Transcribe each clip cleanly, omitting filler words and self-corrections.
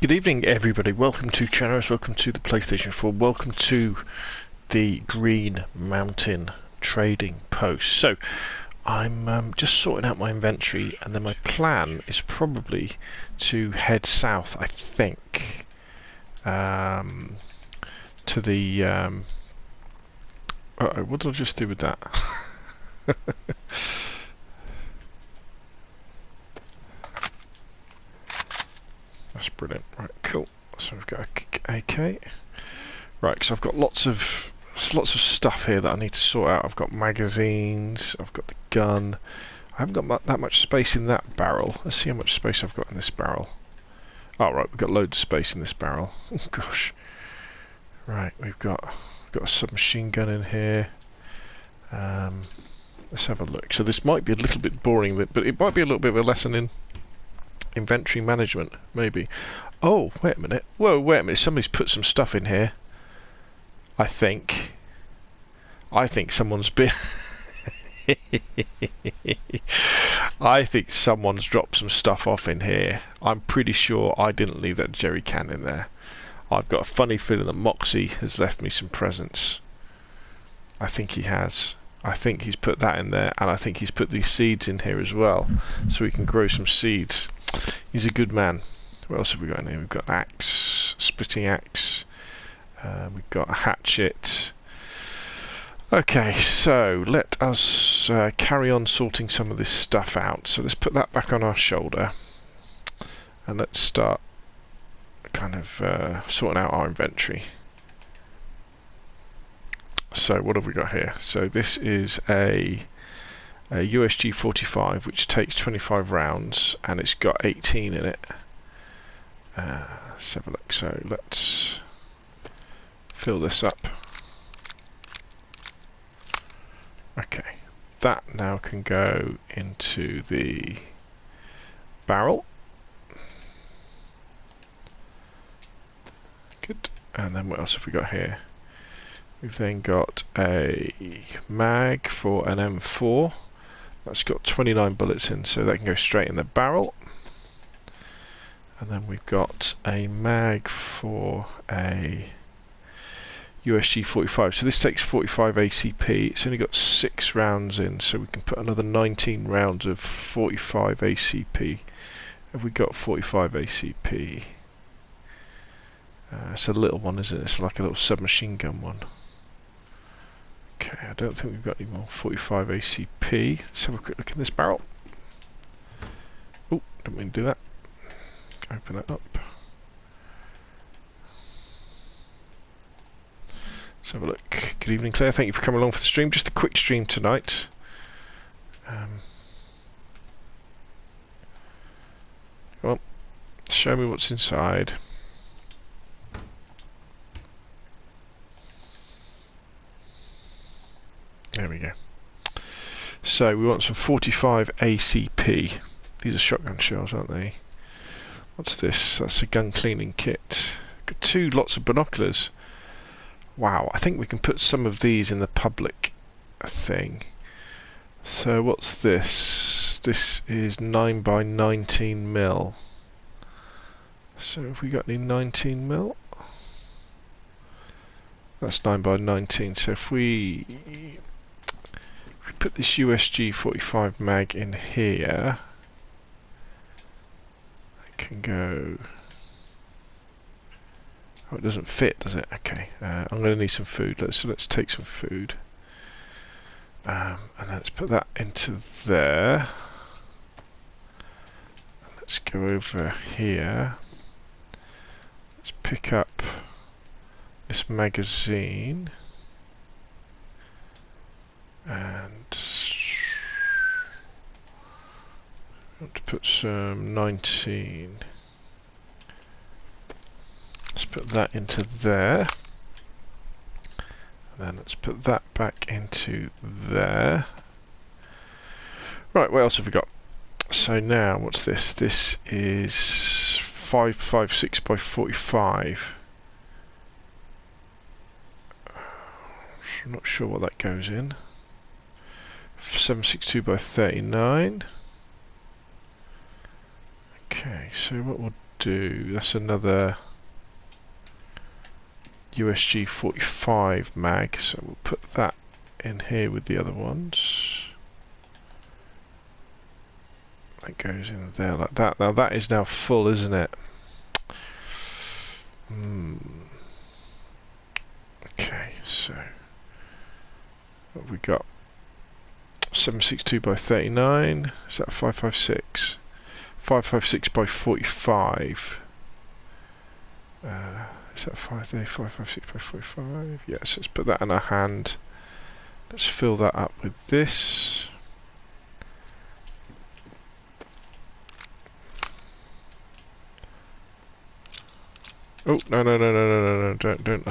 Good evening, everybody. Welcome to Chanos. Welcome to the PlayStation 4. Welcome to the Green Mountain Trading Post. So, I'm just sorting out my inventory, and then my plan is probably to head south, I think, to the... uh-oh, what did I just do with that? That's brilliant. Right, cool. So we've got a AK. Right, because I've got lots of stuff here that I need to sort out. I've got magazines. I've got the gun. I haven't got that much space in that barrel. Let's see how much space I've got in this barrel. Oh, right, we've got loads of space in this barrel. Oh gosh. Right, we've got a submachine gun in here. Let's have a look. So this might be a little bit boring, but it might be a little bit of a lesson in inventory management, maybe. Oh, wait a minute. Whoa, wait a minute. Somebody's put some stuff in here. I think someone's been... I think someone's dropped some stuff off in here. I'm pretty sure I didn't leave that jerry can in there. I've got a funny feeling that Moxie has left me some presents. I think he has. I think he's put that in there, and I think he's put these seeds in here as well, so we can grow some seeds. He's a good man. What else have we got in here? We've got an axe, splitting axe. We've got a hatchet. Okay, so let us carry on sorting some of this stuff out. So let's put that back on our shoulder, and let's start kind of sorting out our inventory. So what have we got here? So this is a USG 45, which takes 25 rounds, and it's got 18 in it. Let's have a look. So let's fill this up. Okay, that now can go into the barrel. Good. And then what else have we got here? We've then got a mag for an M4. That's got 29 bullets in, so that can go straight in the barrel. And then we've got a mag for a USG 45. So this takes 45 ACP. It's only got 6 rounds in, so we can put another 19 rounds of 45 ACP. Have we got 45 ACP? It's a little one, isn't it? It's like a little submachine gun one. Okay, I don't think we've got any more 45 ACP. Let's have a quick look in this barrel. Oh, didn't mean to do that. Open it up. Let's have a look. Good evening, Claire. Thank you for coming along for the stream. Just a quick stream tonight. Come on, show me what's inside. There we go. So we want some 45 ACP. These are shotgun shells, aren't they? What's this? That's a gun cleaning kit. Got 2 lots of binoculars. Wow, I think we can put some of these in the public thing. So what's this? This is 9 by 19 mil. So have we got any 19 mil? That's 9 by 19. So if we put this USG 45 mag in here, it can go... Oh, it doesn't fit, does it? Okay, I'm going to need some food. Let's take some food. And let's put that into there. Let's go over here. Let's pick up this magazine. And I want to put some 19. Let's put that into there. And then let's put that back into there. Right, what else have we got? So now, what's this? This is 556 by 45. I'm not sure what that goes in. 762 by 39. Okay, so what we'll do, that's another USG 45 mag, so we'll put that in here with the other ones. That goes in there like that. Now that is now full, isn't it? Okay, so what have we got? 762 by 39. Is that 556? 556 by 45. Is that 556 by 45? Yes, let's put that in our hand. Let's fill that up with this. Oh, no,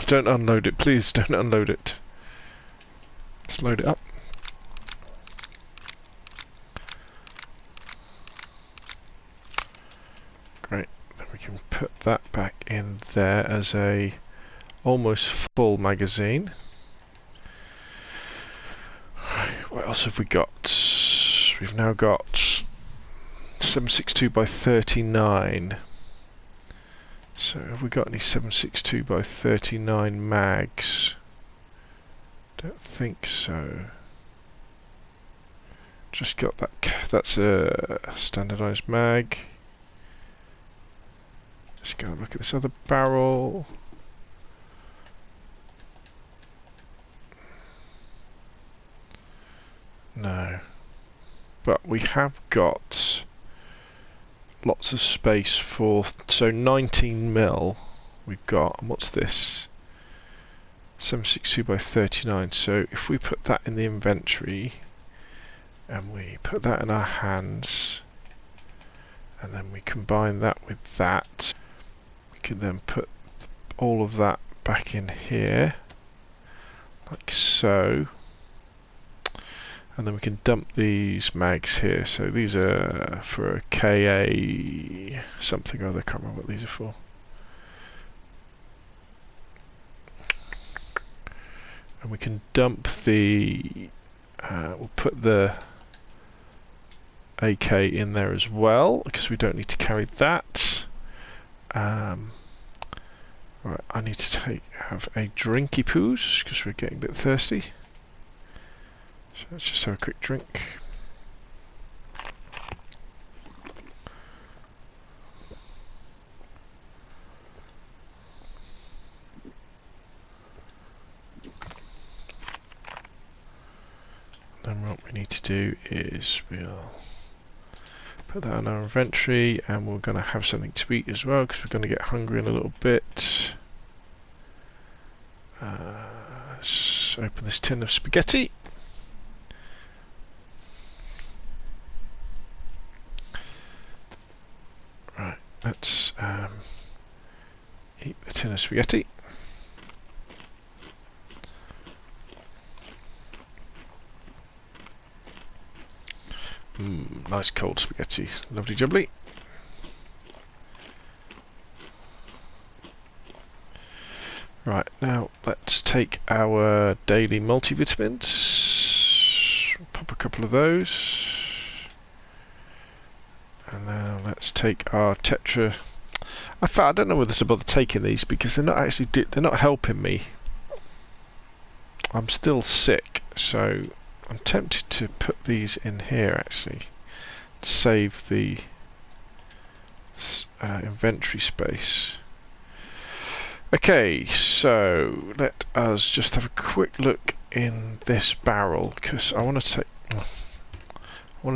don't unload it, please, don't unload it. Let's load it up. Great, then we can put that back in there as a almost full magazine. What else have we got? We've now got 762 by 39. So have we got any 762 by 39 mags? Don't think so. Just got that. That's a standardized mag. Let's go and look at this other barrel. No. But we have got lots of space for, so 19 mil we've got, and what's this? 762 by 39, so if we put that in the inventory and we put that in our hands and then we combine that with that, we can then put all of that back in here like so, and then we can dump these mags here. So these are for a KA something or other, I can't remember what these are for. And we can dump the, we'll put the AK in there as well, because we don't need to carry that. Right, I need to have a drinky poos, because we're getting a bit thirsty. So let's just have a quick drink. Then what we need to do is we'll put that in our inventory, and we're going to have something to eat as well, because we're going to get hungry in a little bit. Let's open this tin of spaghetti. Right, let's eat the tin of spaghetti. Nice cold spaghetti, lovely jubbly. Right, now let's take our daily multivitamins, pop a couple of those. And now let's take our Tetra. I don't know whether to bother taking these because they're not actually they're not helping me. I'm still sick, so I'm tempted to put these in here actually to save the inventory space. Okay, so let us just have a quick look in this barrel, because I want to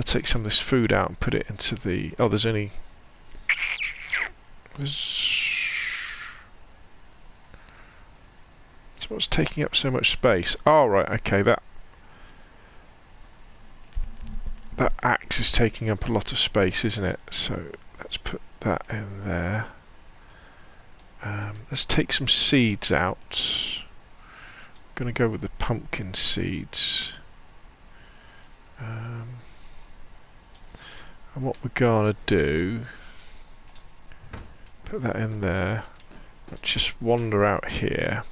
take some of this food out and put it into the. Oh, there's so what's taking up so much space? Oh right, okay, that axe is taking up a lot of space, isn't it? So let's put that in there. Let's take some seeds out. I'm going to go with the pumpkin seeds. And what we're going to do, put that in there. Let's just wander out here.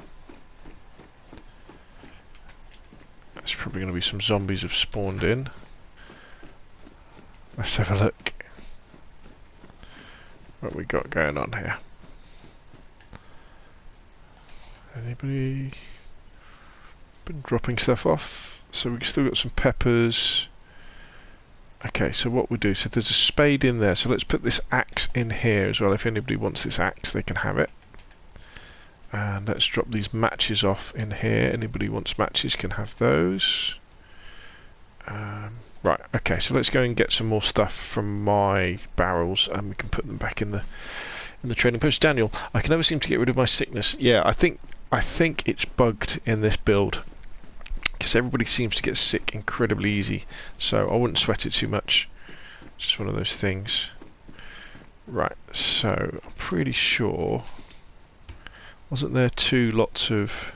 There's probably going to be some zombies have spawned in. Let's have a look. what we got going on here? Anybody been dropping stuff off? So we've still got some peppers. Okay, so what we do, so there's a spade in there, so let's put this axe in here as well. If anybody wants this axe, they can have it. And let's drop these matches off in here. Anybody who wants matches can have those. Right, okay, so let's go and get some more stuff from my barrels, and we can put them back in the trading post. Daniel, I can never seem to get rid of my sickness. Yeah, I think it's bugged in this build, because everybody seems to get sick incredibly easy, so I wouldn't sweat it too much. It's just one of those things. Right, so I'm pretty sure, wasn't there two lots of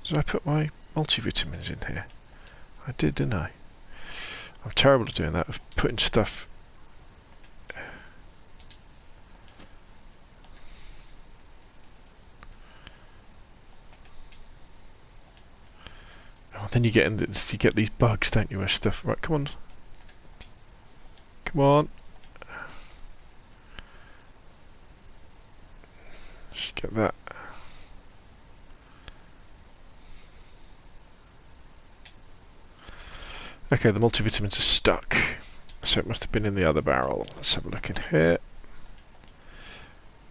did I put my multivitamins in here? I did, didn't I? I'm terrible at doing that, of putting stuff. Oh, then you get these bugs, don't you, with stuff. Right, come on. Come on. Just get that. Okay, the multivitamins are stuck, so it must have been in the other barrel. Let's have a look in here.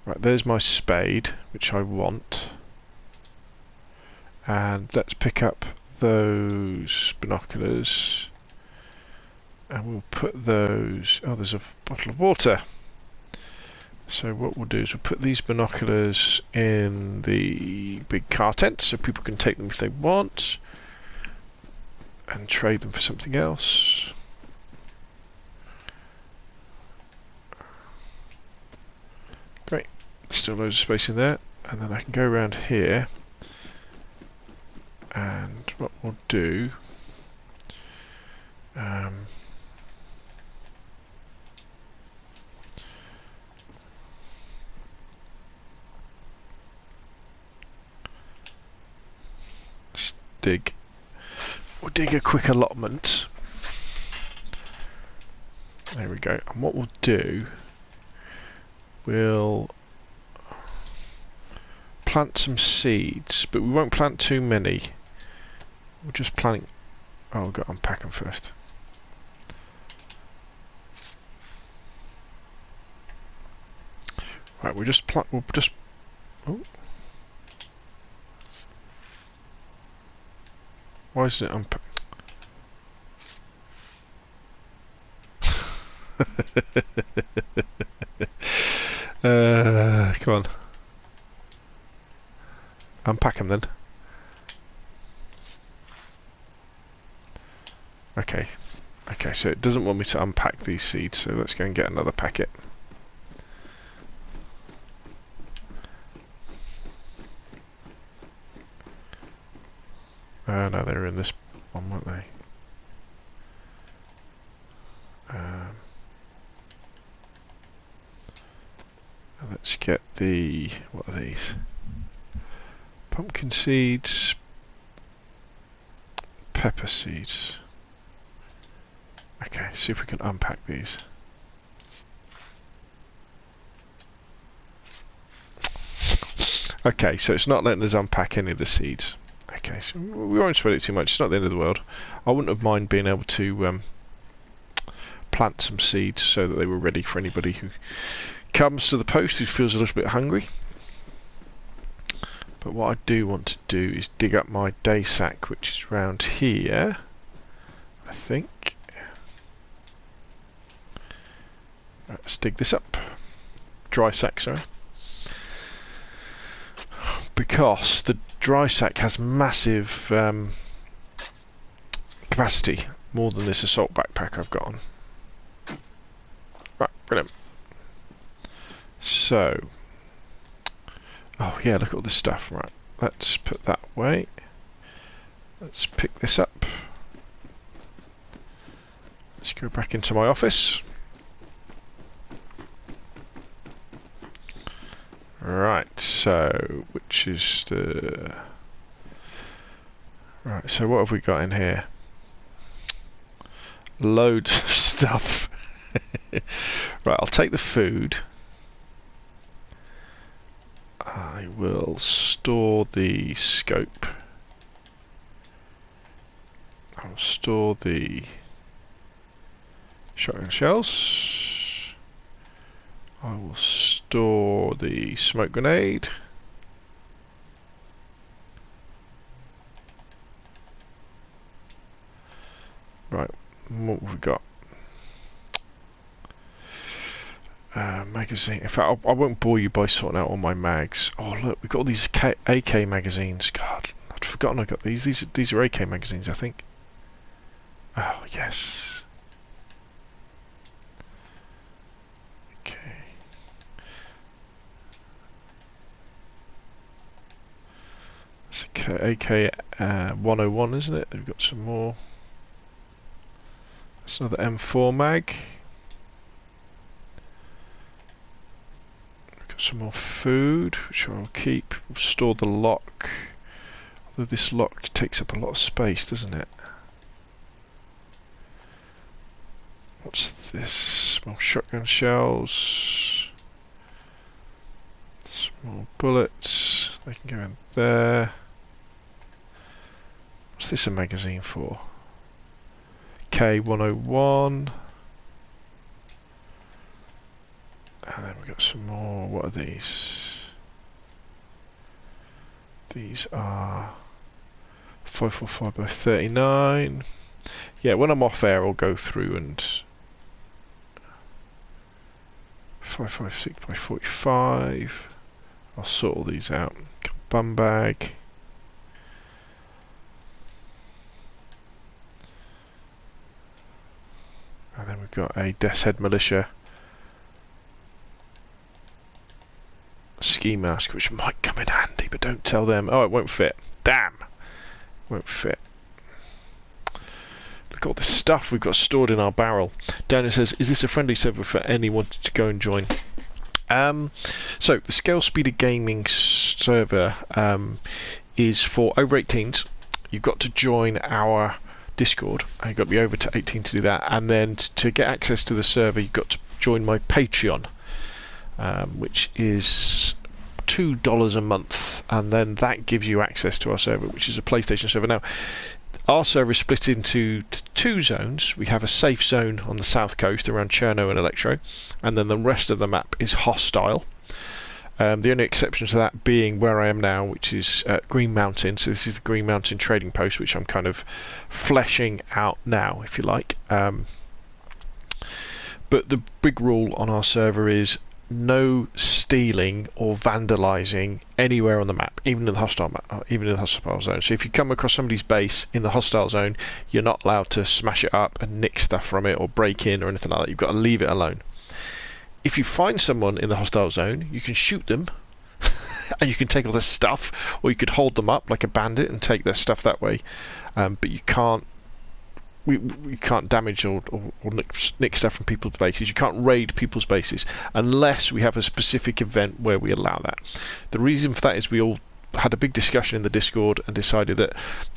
Right, there's my spade, which I want. And let's pick up those binoculars. And we'll put those... Oh, there's a bottle of water. So what we'll do is we'll put these binoculars in the big car tent, so people can take them if they want. And trade them for something else. Great, still loads of space in there, and then I can go around here, and what we'll do, let's dig. We'll dig a quick allotment. There we go. And what we'll do, we'll plant some seeds, but we won't plant too many. We'll just plant. Oh, we've got to unpack them first. Right, we'll just plant. We'll just. Oh. Why is it unpacked? Come on. Unpack them then. Okay. Okay, so it doesn't want me to unpack these seeds, so let's go and get another packet. No, they were in this one, weren't they? Let's get the... what are these? Pumpkin seeds, pepper seeds. Okay, see if we can unpack these. Okay, so it's not letting us unpack any of the seeds. Okay, so we won't sweat it too much. It's not the end of the world. I wouldn't have minded being able to plant some seeds so that they were ready for anybody who comes to the post who feels a little bit hungry. But what I do want to do is dig up my day sack, which is round here, I think. Let's dig this up. Dry sack, sorry. Because the dry sack has massive capacity, more than this assault backpack I've got on. Right, brilliant. So, oh yeah, look at all this stuff. Right, let's put that away. Let's pick this up. Let's go back into my office. Right, so which is the Right, so what have we got in here? Loads of stuff. Right, I'll take the food. I will store the scope. I'll store the shotgun shells. I will store the smoke grenade. Right, what have we got? Magazine. In fact, I won't bore you by sorting out all my mags. Oh look, we've got all these AK magazines. God, I'd forgotten I got these. These are AK magazines, I think. Oh yes. Okay. It's AK 101, isn't it? We've got some more. That's another M4 mag. Some more food, which I'll keep. We'll store the lock. Although this lock takes up a lot of space, doesn't it? What's this? Small shotgun shells. Small bullets. They can go in there. What's this a magazine for? K101. And then we've got some more. What are these? These are 545 by 39. Yeah, when I'm off air, I'll go through and 556 by 45. I'll sort all these out. Got a bum bag. And then we've got a Death's Head Militia ski mask, which might come in handy, but don't tell them. Oh, it won't fit. Damn! Won't fit. Look at all this stuff we've got stored in our barrel. Daniel says, is this a friendly server for anyone to go and join? So, the Scalespeeder gaming server is for over 18s. You've got to join our Discord. You've got to be over to 18 to do that. And then to get access to the server, you've got to join my Patreon. Which is $2 a month, and then that gives you access to our server, which is a PlayStation server. Now, our server is split into two zones. We have a safe zone on the south coast around Cherno and Electro, and then the rest of the map is hostile. The only exception to that being where I am now, which is Green Mountain. So this is the Green Mountain trading post, which I'm kind of fleshing out now, if you like. But the big rule on our server is no stealing or vandalising anywhere on the map, even in the hostile zone. So if you come across somebody's base in the hostile zone, you're not allowed to smash it up and nick stuff from it or break in or anything like that. You've got to leave it alone. If you find someone in the hostile zone, you can shoot them and you can take all their stuff, or you could hold them up like a bandit and take their stuff that way. But you can't we can't damage or nick stuff from people's bases. You can't raid people's bases unless we have a specific event where we allow that. The reason for that is we all had a big discussion in the Discord and decided that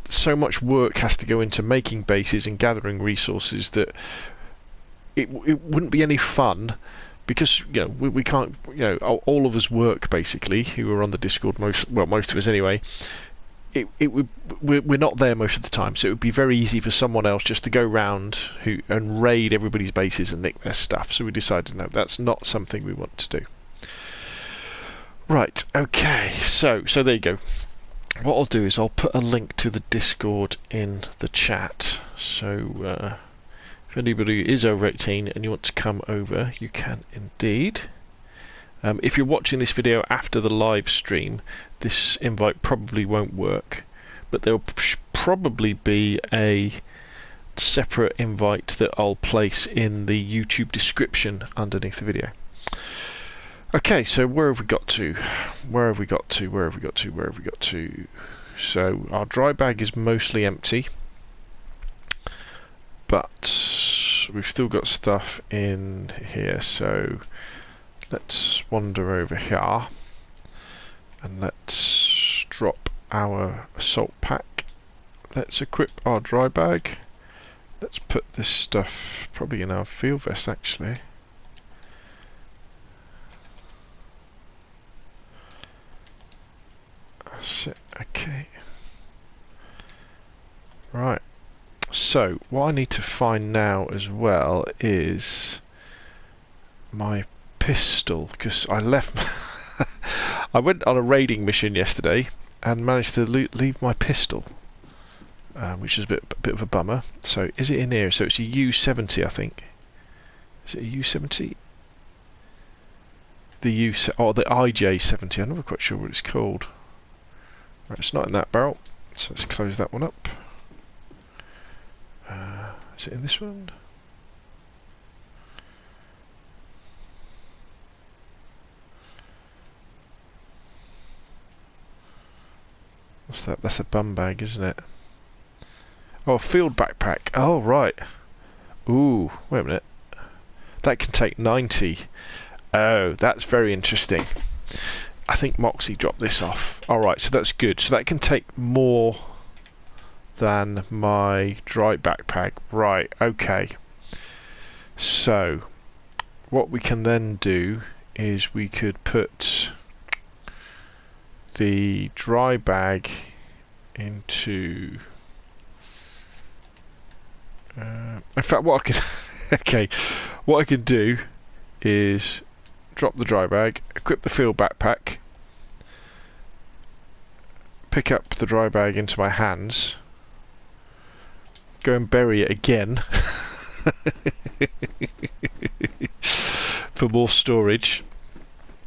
so much work has to go into making bases and gathering resources that it wouldn't be any fun, because we can't, all of us work basically who are on the Discord, most of us anyway. We're not there most of the time, so it would be very easy for someone else just to go round and raid everybody's bases and nick their stuff. So we decided, no, that's not something we want to do. Right, okay, so there you go. What I'll do is I'll put a link to the Discord in the chat, so if anybody is over 18 and you want to come over, you can indeed. If you're watching this video after the live stream, this invite probably won't work, but there'll probably be a separate invite that I'll place in the YouTube description underneath the video. Okay, so where have we got to? So our dry bag is mostly empty, but we've still got stuff in here, so let's wander over here and let's drop our assault pack let's equip our dry bag. Let's put this stuff probably in our field vest actually. That's it, okay. Right, so what I need to find now as well is my pistol, because I left I went on a raiding mission yesterday and managed to leave my pistol, which is a bit of a bummer. So is it in here? So it's a U70, I think. Is it a U70? The the IJ70. I'm never quite sure what it's called. Right, it's not in that barrel, so let's close that one up. Is it in this one? What's that? That's a bum bag, isn't it? Oh, a field backpack. Oh, right. Ooh, wait a minute. That can take 90. Oh, that's very interesting. I think Moxie dropped this off. Alright, so that's good. So that can take more than my dry backpack. Right, okay. So, what we can then do is we could put the dry bag into... in fact, what I can... okay, what I can do is drop the dry bag, equip the field backpack, pick up the dry bag into my hands, go and bury it again for more storage.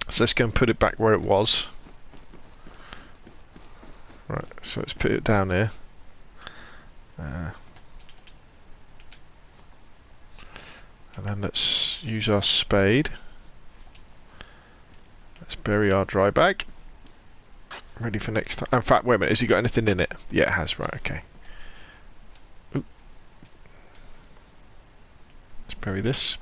So let's go and put it back where it was. Right, so let's put it down here. And then let's use our spade. Let's bury our dry bag. Ready for next time. In fact, wait a minute, has he got anything in it? Yeah, it has, right, okay. Ooh. Let's bury this.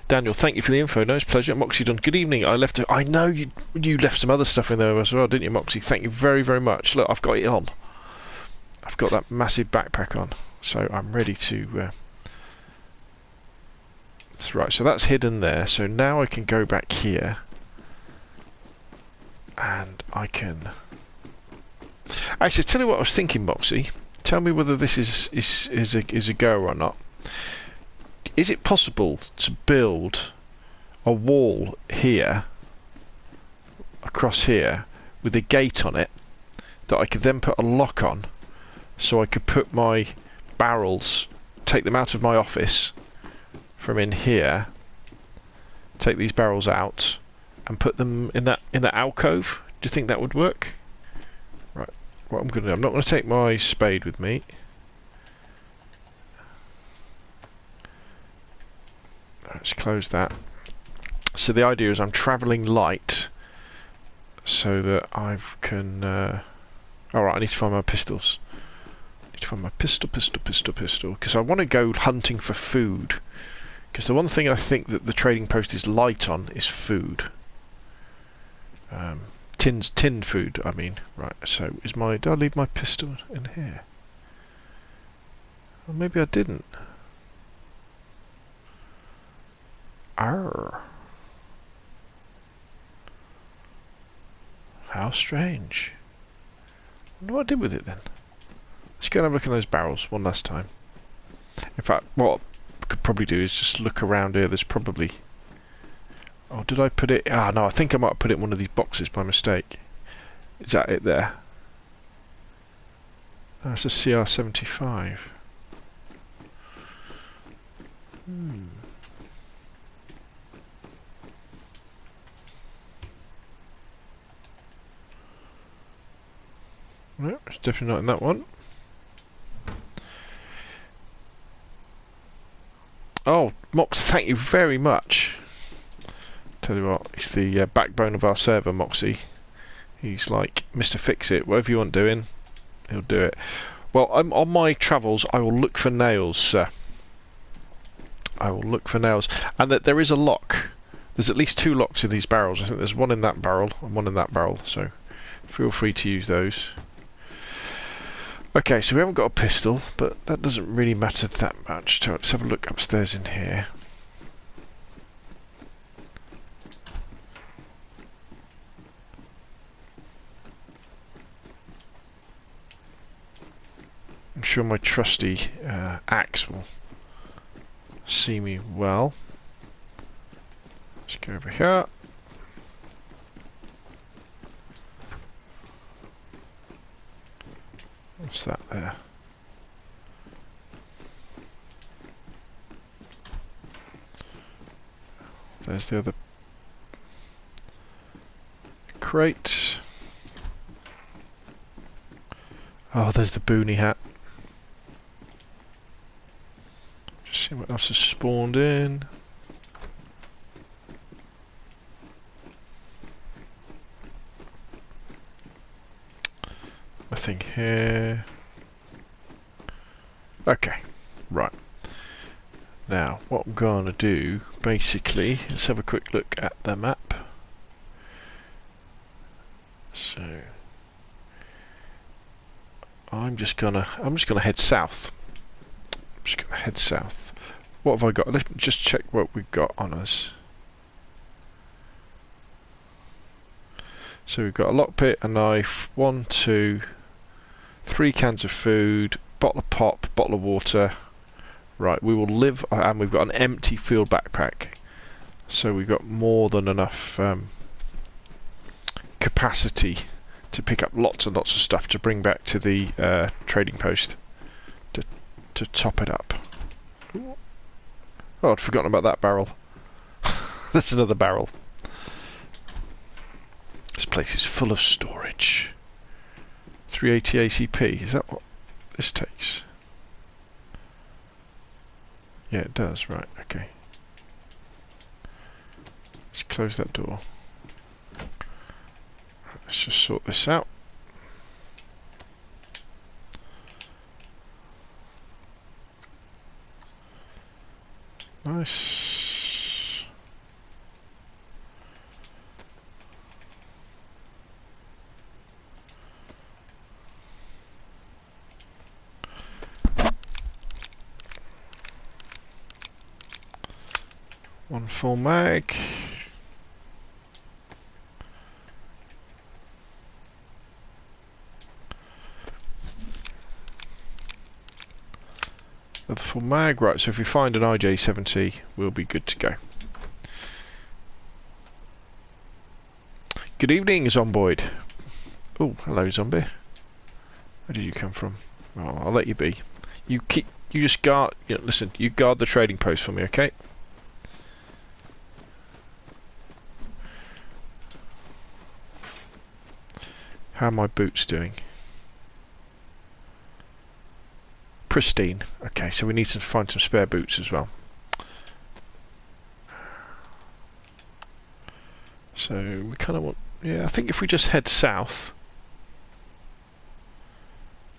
Daniel, thank you for the info. No, it's a pleasure. Moxie done. Good evening. I know you left some other stuff in there as well, didn't you, Moxie? Thank you very, very much. Look, I've got it on. I've got that massive backpack on, so I'm ready to... That's right, so that's hidden there. So now I can go back here. And I can... Actually, tell you what I was thinking, Moxie. Tell me whether this is a go or not. Is it possible to build a wall here, across here, with a gate on it, that I could then put a lock on, so I could put my barrels, take them out of my office, from in here, take these barrels out, and put them in that alcove? Do you think that would work? Right, what I'm going to do, I'm not going to take my spade with me. Let's close that. So the idea is I'm travelling light so that I can... Alright, I need to find my pistols. I need to find my pistol, because I want to go hunting for food. Because the one thing I think that the trading post is light on is food. Tinned food, I mean. Right, so did I leave my pistol in here? Well, maybe I didn't. Arr. How strange. I wonder what I did with it then. Let's go and have a look in those barrels one last time. In fact, what I could probably do is just look around here. There's probably... Oh, did I put it... Ah, no, I think I might have put it in one of these boxes by mistake. Is that it there? That's a CR75. No, it's definitely not in that one. Oh, Mox, thank you very much. Tell you what, it's the backbone of our server, Moxie. He's like Mr. Fix-It. Whatever you want doing, he'll do it. Well, on my travels, I will look for nails, sir. I will look for nails. And that there is a lock. There's at least 2 locks in these barrels. I think there's one in that barrel and one in that barrel. So feel free to use those. Okay, so we haven't got a pistol, but that doesn't really matter that much. So let's have a look upstairs in here. I'm sure my trusty axe will see me well. Let's go over here. What's that there? There's the other crate. Oh, there's the boonie hat. Just see what else has spawned in. Nothing here. Okay, right. Now, what I'm going to do, basically, let's have a quick look at the map. So, I'm just gonna head south. I'm just gonna head south. What have I got? Let's just check what we've got on us. So we've got a lockpick, a knife, 1, 2, 3 cans of food, bottle of pop, bottle of water. Right, we will live, and we've got an empty field backpack. So we've got more than enough capacity to pick up lots and lots of stuff to bring back to the trading post to top it up. Oh, I'd forgotten about that barrel. That's another barrel. This place is full of storage. 380 ACP, is that what this takes? Yeah, it does, right, okay. Let's close that door. Let's just sort this out. Nice. One full mag. Another full mag, right, so if we find an IJ-70, we'll be good to go. Good evening, Zomboid. Oh, hello, zombie. Where did you come from? Oh, I'll let you be. You just guard, listen, you guard the trading post for me, okay? How are my boots doing? Pristine. Okay, so we need to find some spare boots as well. So we kind of want, yeah, I think if we just head south.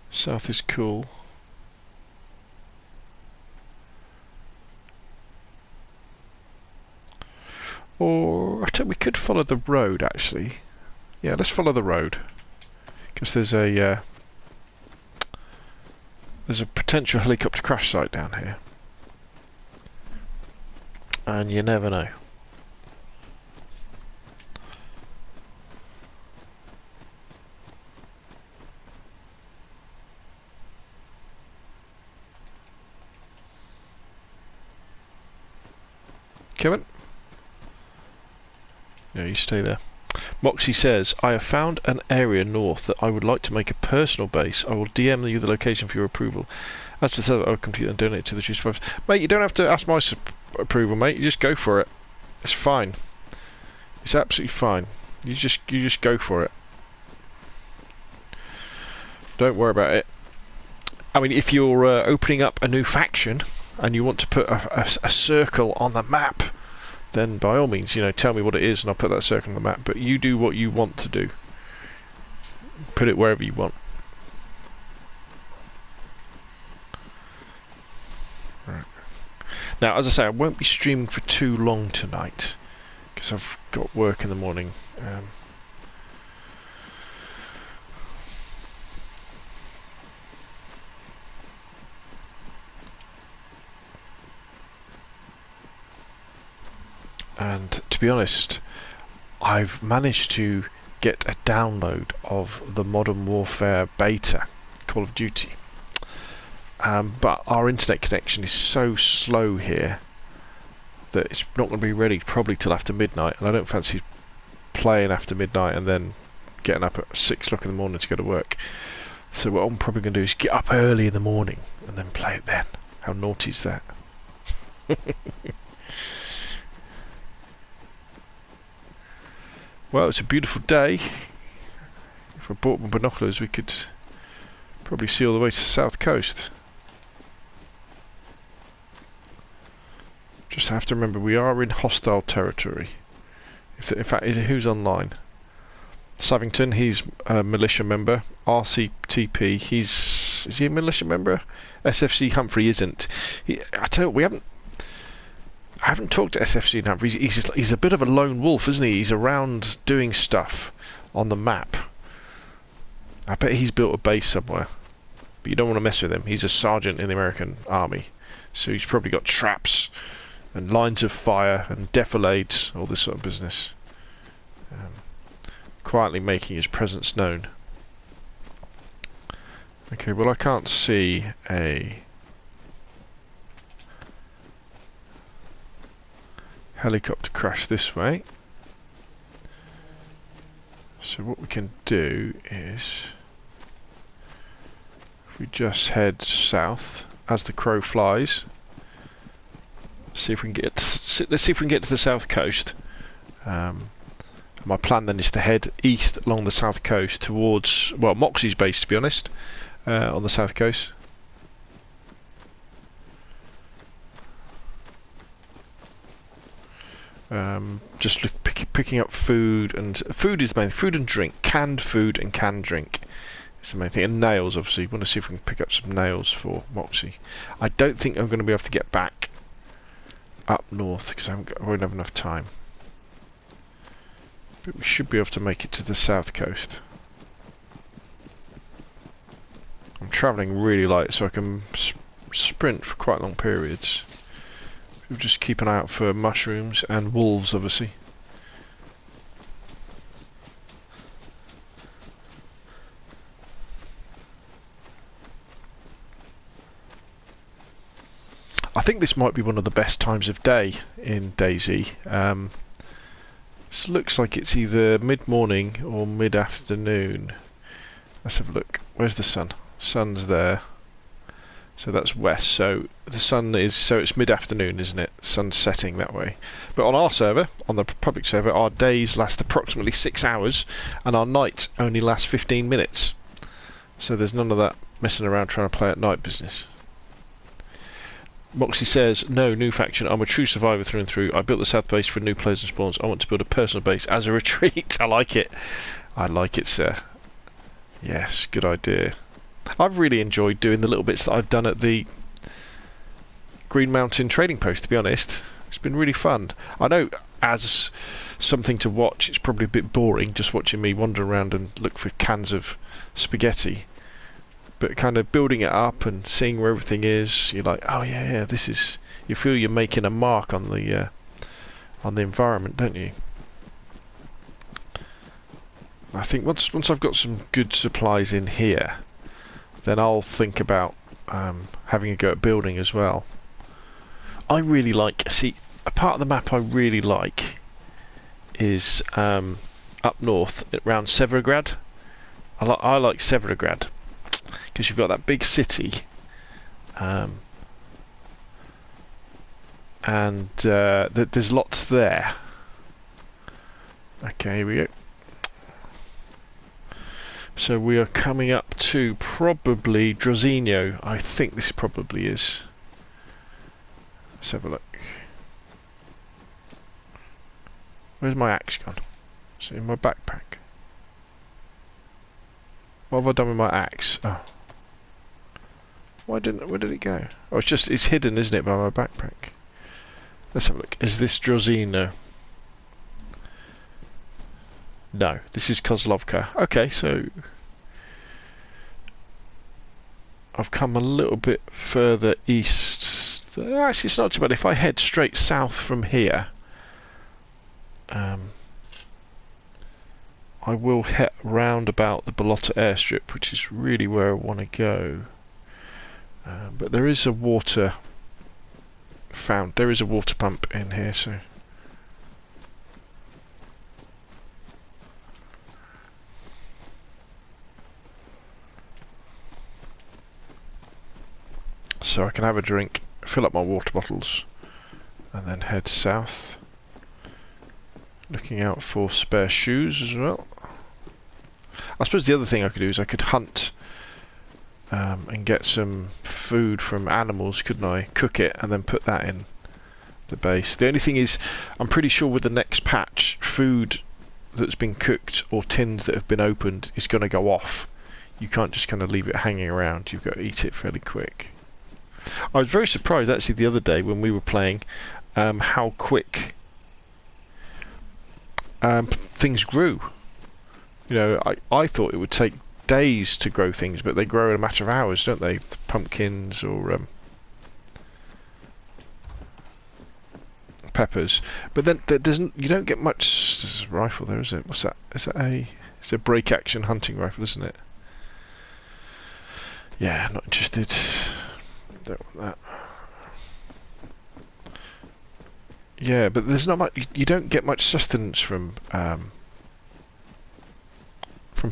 South is cool. Or I think we could follow the road actually. Yeah, let's follow the road. Because there's a potential helicopter crash site down here, and you never know. Kevin? No, you stay there. Moxie says, I have found an area north that I would like to make a personal base. I will DM you the location for your approval. As for that, I'll complete and donate to the Choose 5. Mate, you don't have to ask my approval, mate. You just go for it. It's fine. It's absolutely fine. You just go for it. Don't worry about it. I mean, if you're opening up a new faction and you want to put a circle on the map, then by all means, tell me what it is and I'll put that circle on the map. But you do what you want to do. Put it wherever you want. Right. Now, as I say, I won't be streaming for too long tonight because I've got work in the morning. And to be honest, I've managed to get a download of the Modern Warfare beta, Call of Duty. But our internet connection is so slow here that it's not going to be ready probably till after midnight, and I don't fancy playing after midnight and then getting up at 6 o'clock in the morning to go to work. So what I'm probably going to do is get up early in the morning and then play it then. How naughty is that? Well, it's a beautiful day. If I bought my binoculars, we could probably see all the way to the south coast. Just have to remember we are in hostile territory. In fact, who's online? Savington, he's a militia member. RCTP, is he a militia member? SFC Humphrey isn't. I tell you, I haven't talked to SFC Humphrey. He's a bit of a lone wolf, isn't he? He's around doing stuff on the map. I bet he's built a base somewhere. But you don't want to mess with him. He's a sergeant in the American army. So he's probably got traps and lines of fire and defilades, all this sort of business. Quietly making his presence known. Okay, well I can't see a helicopter crash this way. So what we can do is, if we just head south as the crow flies, let's see if we can get to the south coast. My plan then is to head east along the south coast towards, well, Moxie's base, to be honest, on the south coast. Just picking up food, and food is the main. Food and drink, canned food and canned drink is the main thing, and nails. Obviously, want to see if we can pick up some nails for Moxie. I don't think I'm going to be able to get back up north because I won't have enough time. But we should be able to make it to the south coast. I'm travelling really light, so I can sprint for quite long periods. We'll just keep an eye out for mushrooms and wolves, obviously. I think this might be one of the best times of day in DayZ. This looks like it's either mid-morning or mid-afternoon. Let's have a look. Where's the sun? Sun's there. So that's west. So the sun is, so it's mid-afternoon, isn't it? Sun's setting that way. But on our server, on the public server, our days last approximately 6 hours, and our nights only last 15 minutes. So there's none of that messing around trying to play at night business. Moxie says, no, new faction. I'm a true survivor through and through. I built the south base for new players and spawns. I want to build a personal base as a retreat. I like it. I like it, sir. Yes, good idea. I've really enjoyed doing the little bits that I've done at the Green Mountain trading post, to be honest. It's been really fun. I know as something to watch, it's probably a bit boring just watching me wander around and look for cans of spaghetti. But kind of building it up and seeing where everything is, you're like, oh yeah, this is. You feel you're making a mark on the environment, don't you? I think once I've got some good supplies in here, then I'll think about having a go at building as well. I really like. See, a part of the map I really like is up north around Severograd. I like Severograd. Because you've got that big city, and there's lots there. Okay, here we go. So we are coming up to probably Drozinho. I think this probably is. Let's have a look. Where's my axe gone? Is it in my backpack? What have I done with my axe? Oh. Where did it go? Oh, it's hidden, isn't it, by my backpack? Let's have a look. Is this Drozinho? No, this is Kozlovka. Okay, so I've come a little bit further east. Actually, it's not too bad. If I head straight south from here, I will head round about the Balota airstrip, which is really where I want to go. But there is a water pump in here, so I can have a drink, fill up my water bottles, and then head south. Looking out for spare shoes as well. I suppose the other thing I could do is I could hunt and get some food from animals, couldn't I? Cook it and then put that in the base. The only thing is, I'm pretty sure with the next patch, food that's been cooked or tins that have been opened is going to go off. You can't just kind of leave it hanging around. You've got to eat it fairly quick. I was very surprised actually the other day when we were playing how quick things grew. You know, I thought it would take days to grow things, but they grow in a matter of hours, don't they? The pumpkins or peppers. But then you don't get much. There's a rifle there, is it? What's that? It's a break action hunting rifle, isn't it? Yeah, not interested. Don't want that. Yeah, but there's not much. You don't get much sustenance from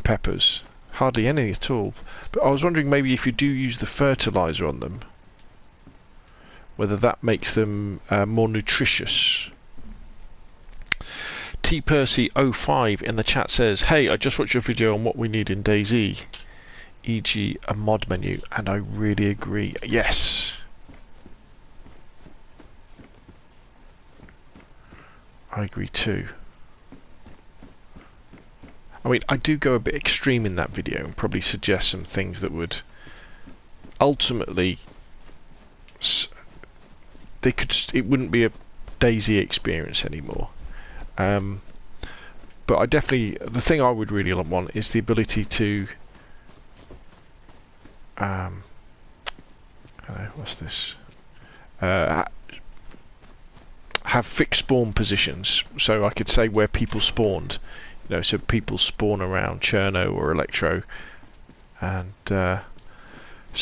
peppers. Hardly any at all. But I was wondering maybe if you do use the fertilizer on them, whether that makes them more nutritious. T Percy 05 in the chat says, "Hey, I just watched your video on what we need in DayZ, e.g. a mod menu, and I really agree." Yes. I agree too. I mean, I do go a bit extreme in that video and probably suggest some things that would ultimately it wouldn't be a DayZ experience anymore. But I definitely, the thing I would really want is the ability to what's this? Have fixed spawn positions, so I could say where people spawned. You know, so people spawn around Cherno or Electro, and so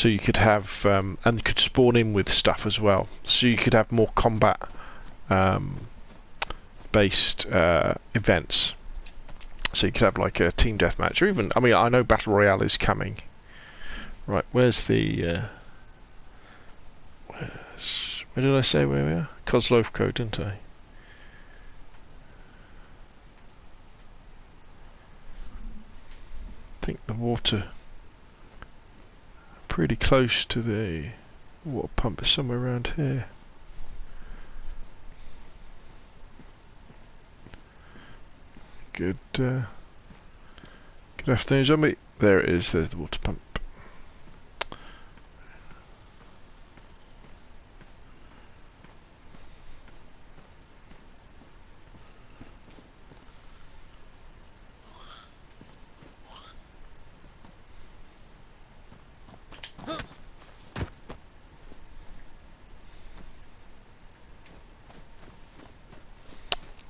you could have and could spawn in with stuff as well. So you could have more combat based events. So you could have like a team deathmatch, or even, I mean, I know Battle Royale is coming. Right, where's the where did I say where we are? Kozlovko, didn't I? I think the water pretty close to the water pump is somewhere around here. Good afternoon, zombie. There it is, there's the water pump.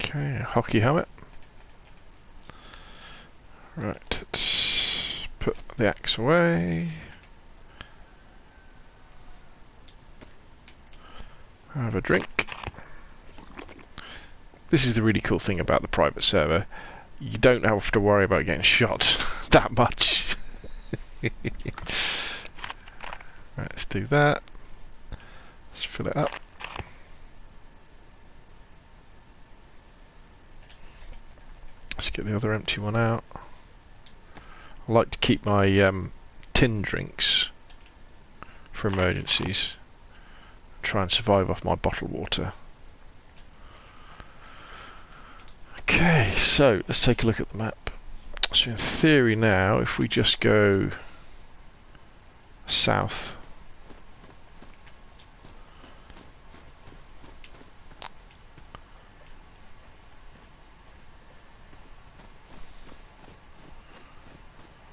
Okay, a hockey helmet. Right, let's put the axe away. Have a drink. This is the really cool thing about the private server. You don't have to worry about getting shot that much. Right, let's do that. Let's fill it up. Let's get the other empty one out. I like to keep my tin drinks for emergencies. Try and survive off my bottled water. Okay, so let's take a look at the map. So in theory now, if we just go south,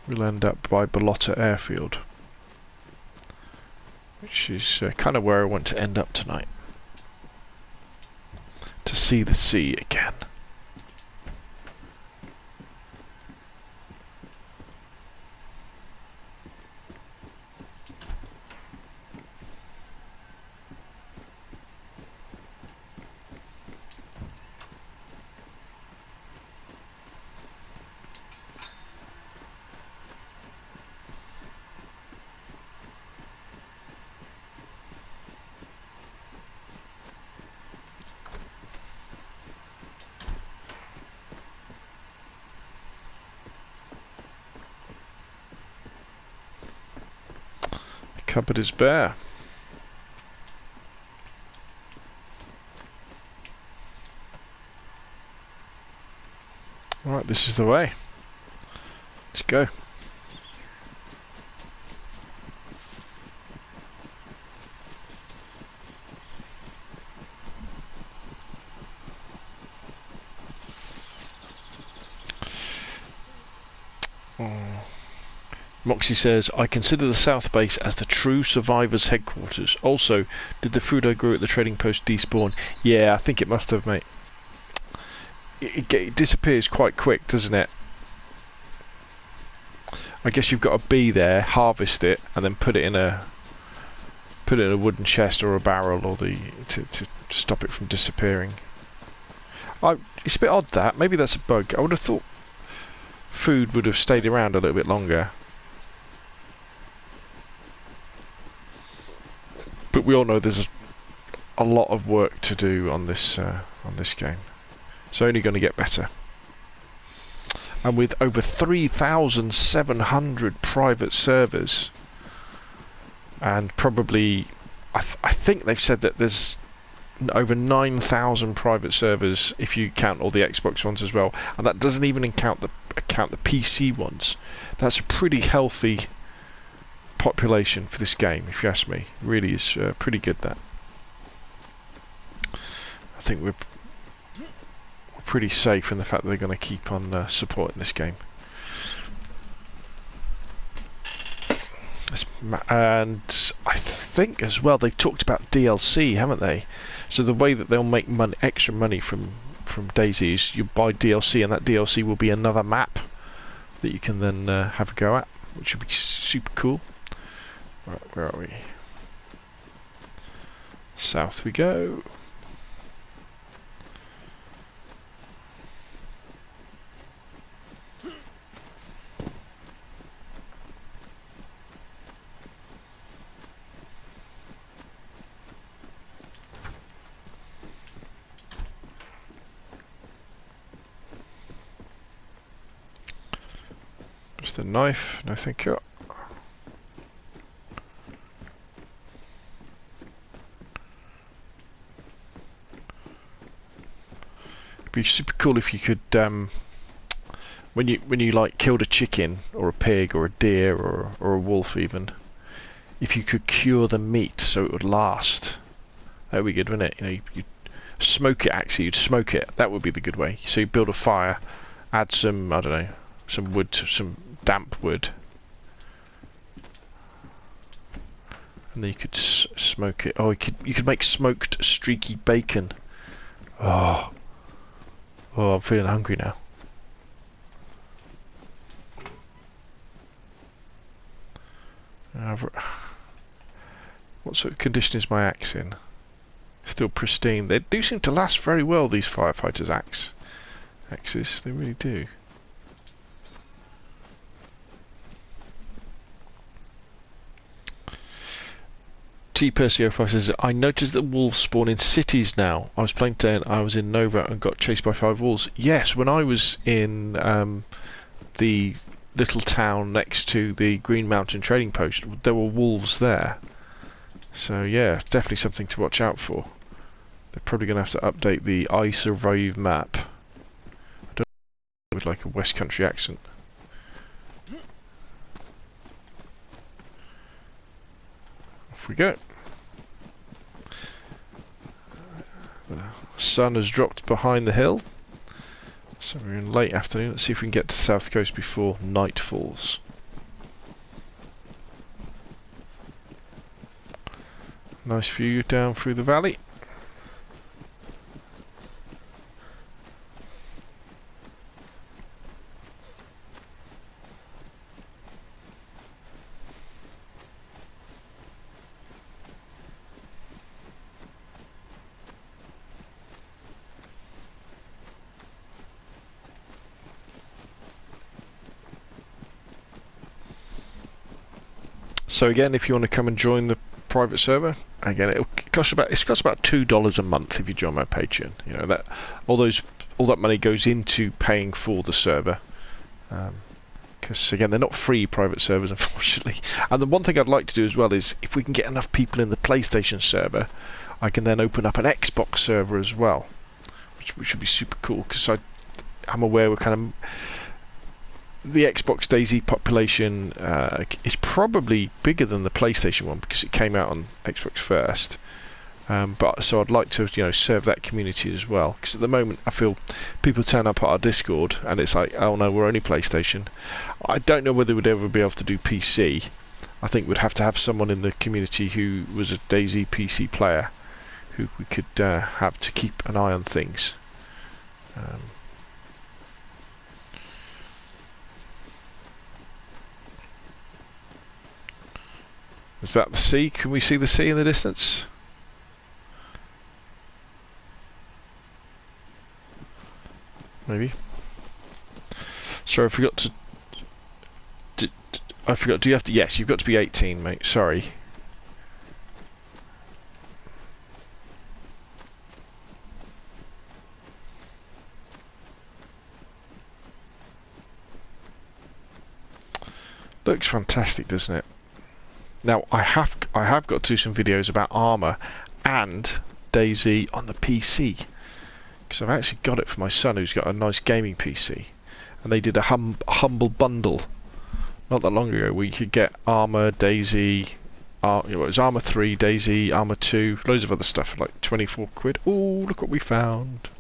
we'll end up by Balota Airfield, which is kind of where I want to end up tonight, to see the sea again. Cupboard is bare. Right, this is the way. Let's go. Moxie says, I consider the South Base as the true survivors' headquarters. Also, did the food I grew at the trading post despawn? Yeah, I think it must have, mate. It disappears quite quick, doesn't it? I guess you've got to be there, harvest it, and then put it in a wooden chest or a barrel, or to stop it from disappearing. It's a bit odd that. Maybe that's a bug. I would have thought food would have stayed around a little bit longer. But we all know there's a lot of work to do on this game. It's only going to get better. And with over 3,700 private servers, and probably, I think they've said that there's over 9,000 private servers if you count all the Xbox ones as well, and that doesn't even count the PC ones. That's a pretty healthy population for this game, if you ask me. Really is pretty good. That I think we're pretty safe in the fact that they're going to keep on supporting this game. And I think as well they've talked about DLC, haven't they? So the way that they'll make extra money from DayZ is you buy DLC, and that DLC will be another map that you can then have a go at, which would be super cool. Right, where are we? South we go. Just a knife, no thank you. It'd be super cool if you could, when you like killed a chicken or a pig or a deer or a wolf even, if you could cure the meat so it would last. That would be good, wouldn't it? You know, you'd smoke it. Actually, you'd smoke it. That would be the good way. So you build a fire, add some, I don't know, some wood, some damp wood, and then you could smoke it. Oh, you could make smoked streaky bacon. Oh, I'm feeling hungry now. What sort of condition is my axe in? Still pristine. They do seem to last very well, these firefighters' axes. They really do. T Percy 05 says, I noticed that wolves spawn in cities now. I was playing today and I was in Nova and got chased by 5 wolves. Yes, when I was in the little town next to the Green Mountain trading post, there were wolves there. So yeah, definitely something to watch out for. They're probably going to have to update the I Survive map. I don't know, with like a West Country accent. Off we go. The sun has dropped behind the hill, so we're in late afternoon. Let's see if we can get to the south coast before night falls. Nice view down through the valley. So again, if you want to come and join the private server, again it costs about $2 a month if you join my Patreon. You know that all that money goes into paying for the server, because again, they're not free private servers, unfortunately. And the one thing I'd like to do as well is, if we can get enough people in the PlayStation server, I can then open up an Xbox server as well, which would be super cool, because I'm aware we're kind of... The Xbox DayZ population is probably bigger than the PlayStation one, because it came out on Xbox first. But so I'd like to, serve that community as well, because at the moment I feel people turn up at our Discord and it's like, oh no, we're only PlayStation. I don't know whether we'd ever be able to do PC. I think we'd have to have someone in the community who was a DayZ PC player, who we could have to keep an eye on things. Is that the sea? Can we see the sea in the distance? Maybe. Sorry, I forgot to... I forgot, do you have to... Yes, you've got to be 18, mate, sorry. Looks fantastic, doesn't it? Now, I have got to do some videos about Armour and DayZ on the PC. Because I've actually got it for my son, who's got a nice gaming PC, and they did a humble bundle not that long ago where you could get Armour, DayZ, it was Armour 3, DayZ, Armour 2, loads of other stuff for like 24 quid. Oh, look what we found!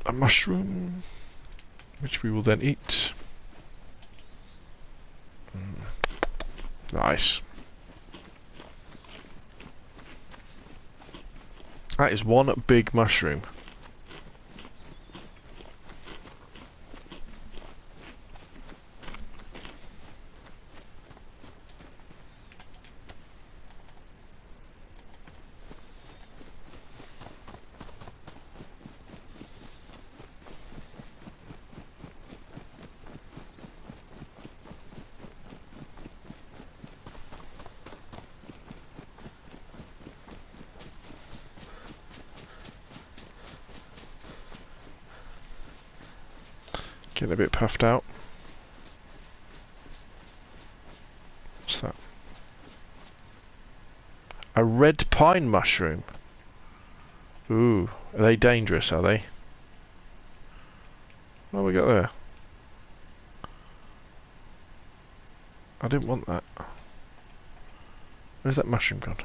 A mushroom, which we will then eat. Nice. That is one big mushroom. Getting a bit puffed out. What's that? A red pine mushroom. Ooh, are they dangerous, are they? What have we got there? I didn't want that. Where's that mushroom gone?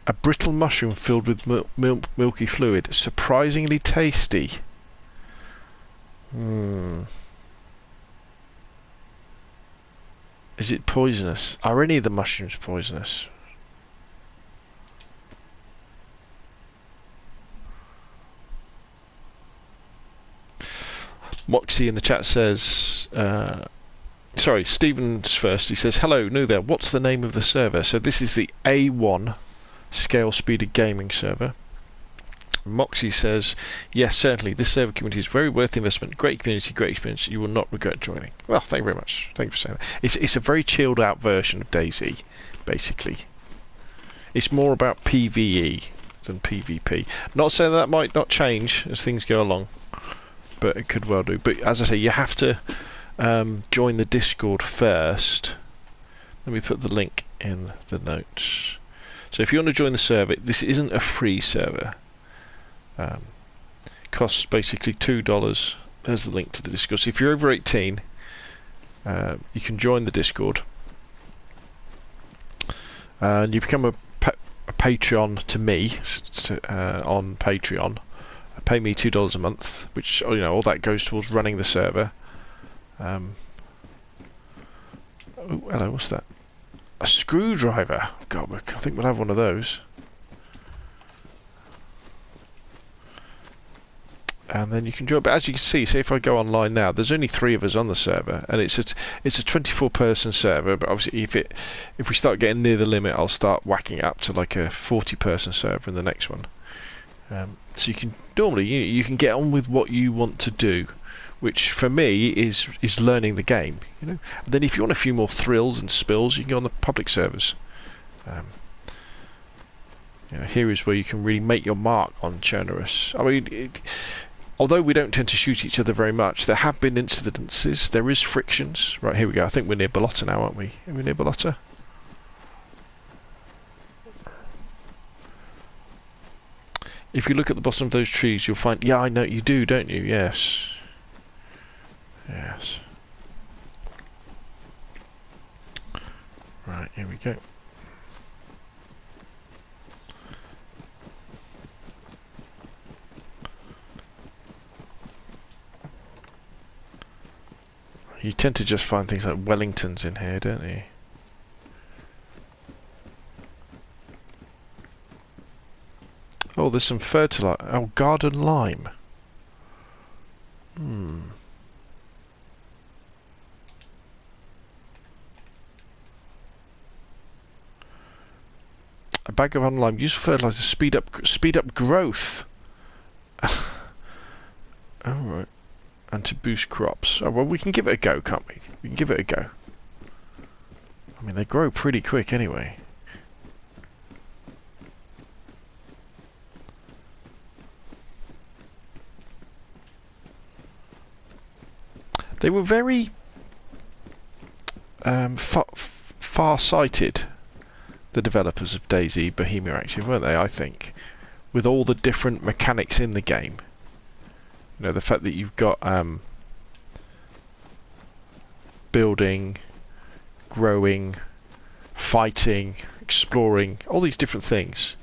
A brittle mushroom filled with milky fluid. Surprisingly tasty. Is it poisonous? Are any of the mushrooms poisonous? Moxie in the chat says... sorry, Stephen's first. He says, hello, new there. What's the name of the server? So this is the A1... Scalespeeder gaming server. Moxie says, yes, certainly, this server community is very worth the investment. Great community, great experience. You will not regret joining. Well, thank you very much. Thank you for saying that. It's a very chilled out version of DayZ, basically. It's more about PvE than PvP. Not saying that might not change as things go along, but it could well do. But as I say, you have to join the Discord first. Let me put the link in the notes. So if you want to join the server, this isn't a free server. It costs basically $2. There's the link to the Discord. So if you're over 18, you can join the Discord. And you become a Patreon to me on Patreon. Pay me $2 a month, which, all that goes towards running the server. Oh, hello, what's that? A screwdriver. God, I think we'll have one of those. And then you can join. But as you can see, if I go online now, there's only 3 of us on the server, and it's a 24-person server. But obviously, if we start getting near the limit, I'll start whacking it up to like a 40-person server in the next one. So you can normally you can get on with what you want to do, which for me is learning the game. You know. And then if you want a few more thrills and spills, you can go on the public servers. You know, here is where you can really make your mark on Chernarus. I mean, although we don't tend to shoot each other very much, there have been incidences. There is frictions. Right, here we go. I think we're near Balota now, aren't we? Are we near Balota? If you look at the bottom of those trees, you'll find... Yeah, I know you do, don't you? Yes. Yes. Right, here we go. You tend to just find things like Wellingtons in here, don't you? Oh, there's some fertilizer. Oh, garden lime. A bag of unlime. Use fertilizer to speed up growth. Alright. And to boost crops. Oh, well, we can give it a go, can't we? We can give it a go. I mean, they grow pretty quick anyway. They were very far-sighted, the developers of DayZ Bohemia, actually, weren't they? I think, with all the different mechanics in the game. You know, the fact that you've got building, growing, fighting, exploring, all these different things.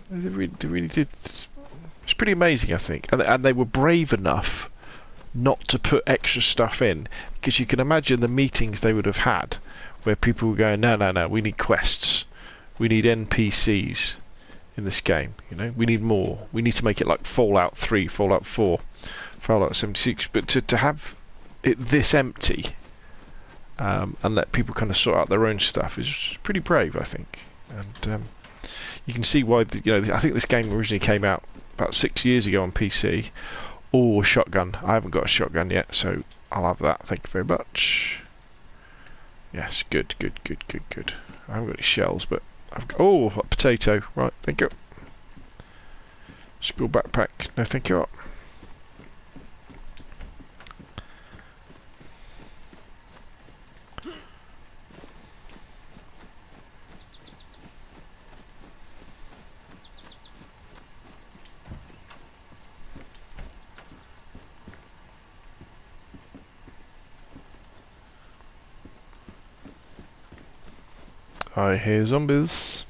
They really did. It's pretty amazing, I think, and they were brave enough not to put extra stuff in, because you can imagine the meetings they would have had where people were going, no, we need quests, we need NPCs in this game, you know, we need more, we need to make it like Fallout 3, Fallout 4, Fallout 76, but to have it this empty and let people kind of sort out their own stuff is pretty brave, I think. And you can see why, you know, I think this game originally came out about 6 years ago on PC. Oh, shotgun. I haven't got a shotgun yet, so I'll have that. Thank you very much. Yes, good. I haven't got any shells, but I've got... Oh, a potato. Right, thank you. School backpack. No, thank you. I hear zombies.